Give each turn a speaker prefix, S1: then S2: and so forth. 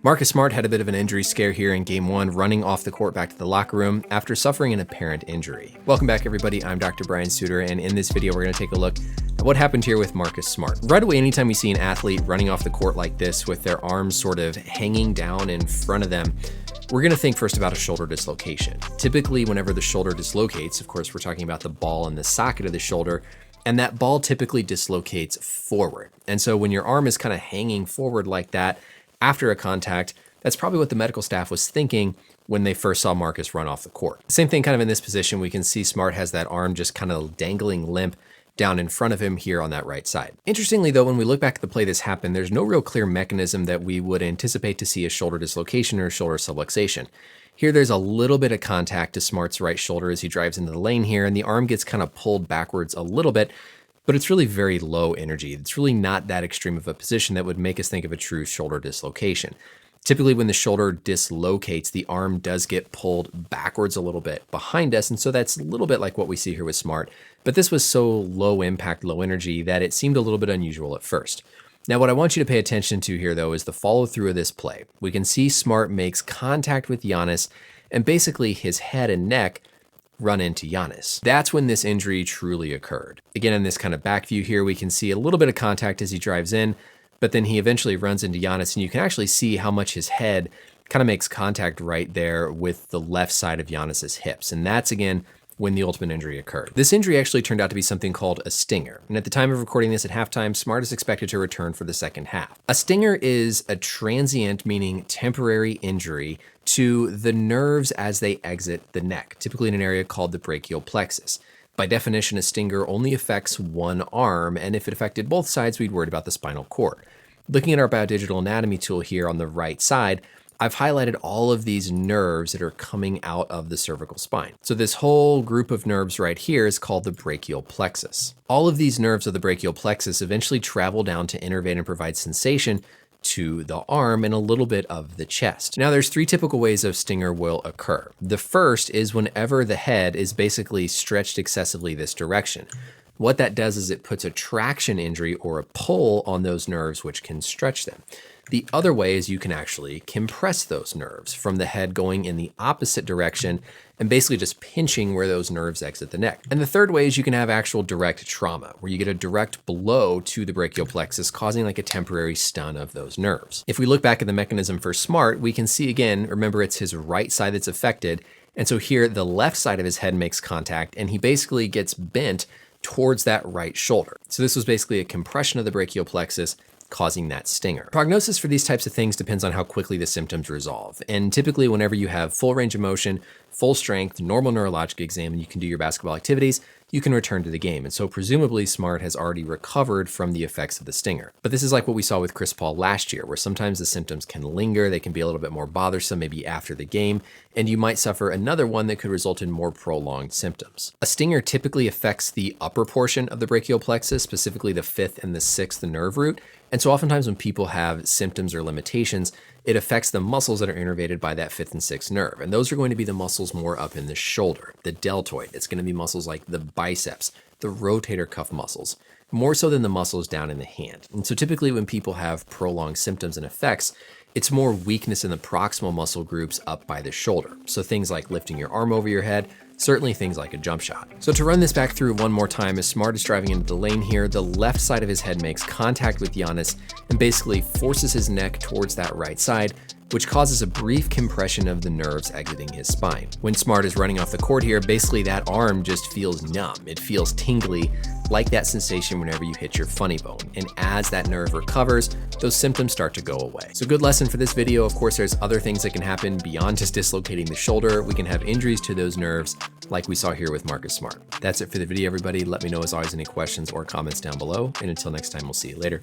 S1: Marcus Smart had a bit of an injury scare here in Game 1, running off the court back to the locker room after suffering an apparent injury. Welcome back, everybody. I'm Dr. Brian Sutterer, and in this video, we're going to take a look at what happened here with Marcus Smart. Right away, anytime we see an athlete running off the court like this with their arms sort of hanging down in front of them, we're going to think first about a shoulder dislocation. Typically, whenever the shoulder dislocates, of course, we're talking about the ball in the socket of the shoulder, and that ball typically dislocates forward. And so when your arm is kind of hanging forward like that after a contact, that's probably what the medical staff was thinking when they first saw Marcus run off the court. Same thing kind of in this position. We can see Smart has that arm just kind of dangling limp down in front of him here on that right side. Interestingly though, when we look back at the play this happened, there's no real clear mechanism that we would anticipate to see a shoulder dislocation or a shoulder subluxation. Here there's a little bit of contact to Smart's right shoulder as he drives into the lane here, and the arm gets kind of pulled backwards a little bit, but it's really very low energy. It's really not that extreme of a position that would make us think of a true shoulder dislocation. Typically when the shoulder dislocates, the arm does get pulled backwards a little bit behind us, and so that's a little bit like what we see here with Smart, but this was so low impact, low energy that it seemed a little bit unusual at first. Now what I want you to pay attention to here though is the follow through of this play. We can see Smart makes contact with Giannis, and basically his head and neck run into Giannis. That's when this injury truly occurred. Again, in this kind of back view here, we can see a little bit of contact as he drives in, but then he eventually runs into Giannis, and you can actually see how much his head kind of makes contact right there with the left side of Giannis's hips. And that's, again, when the ultimate injury occurred. This injury actually turned out to be something called a stinger. And at the time of recording this at halftime, Smart is expected to return for the second half. A stinger is a transient, meaning temporary injury to the nerves as they exit the neck, typically in an area called the brachial plexus. By definition, a stinger only affects one arm, and if it affected both sides, we'd worry about the spinal cord. Looking at our biodigital anatomy tool here on the right side, I've highlighted all of these nerves that are coming out of the cervical spine. So this whole group of nerves right here is called the brachial plexus. All of these nerves of the brachial plexus eventually travel down to innervate and provide sensation to the arm and a little bit of the chest. Now there's three typical ways a stinger will occur. The first is whenever the head is basically stretched excessively this direction. What that does is it puts a traction injury or a pull on those nerves which can stretch them. The other way is you can actually compress those nerves from the head going in the opposite direction and basically just pinching where those nerves exit the neck. And the third way is you can have actual direct trauma, where you get a direct blow to the brachial plexus, causing like a temporary stun of those nerves. If we look back at the mechanism for Smart, we can see again, remember it's his right side that's affected. And so here the left side of his head makes contact and he basically gets bent towards that right shoulder. So this was basically a compression of the brachial plexus causing that stinger. Prognosis for these types of things depends on how quickly the symptoms resolve. And typically whenever you have full range of motion, full strength, normal neurologic exam, and you can do your basketball activities, you can return to the game. And so presumably Smart has already recovered from the effects of the stinger. But this is like what we saw with Chris Paul last year, where sometimes the symptoms can linger, they can be a little bit more bothersome maybe after the game, and you might suffer another one that could result in more prolonged symptoms. A stinger typically affects the upper portion of the brachial plexus, specifically the fifth and the sixth nerve root. And so oftentimes when people have symptoms or limitations, it affects the muscles that are innervated by that fifth and sixth nerve. And those are going to be the muscles more up in the shoulder, the deltoid. It's going to be muscles like the biceps, the rotator cuff muscles, more so than the muscles down in the hand. And so typically when people have prolonged symptoms and effects, it's more weakness in the proximal muscle groups up by the shoulder. So things like lifting your arm over your head, certainly things like a jump shot. So to run this back through one more time, as Smart is driving into the lane here, the left side of his head makes contact with Giannis and basically forces his neck towards that right side, which causes a brief compression of the nerves exiting his spine. When Smart is running off the court here, basically that arm just feels numb. It feels tingly, like that sensation whenever you hit your funny bone. And as that nerve recovers, those symptoms start to go away. So good lesson for this video. Of course, there's other things that can happen beyond just dislocating the shoulder. We can have injuries to those nerves like we saw here with Marcus Smart. That's it for the video, everybody. Let me know as always any questions or comments down below. And until next time, we'll see you later.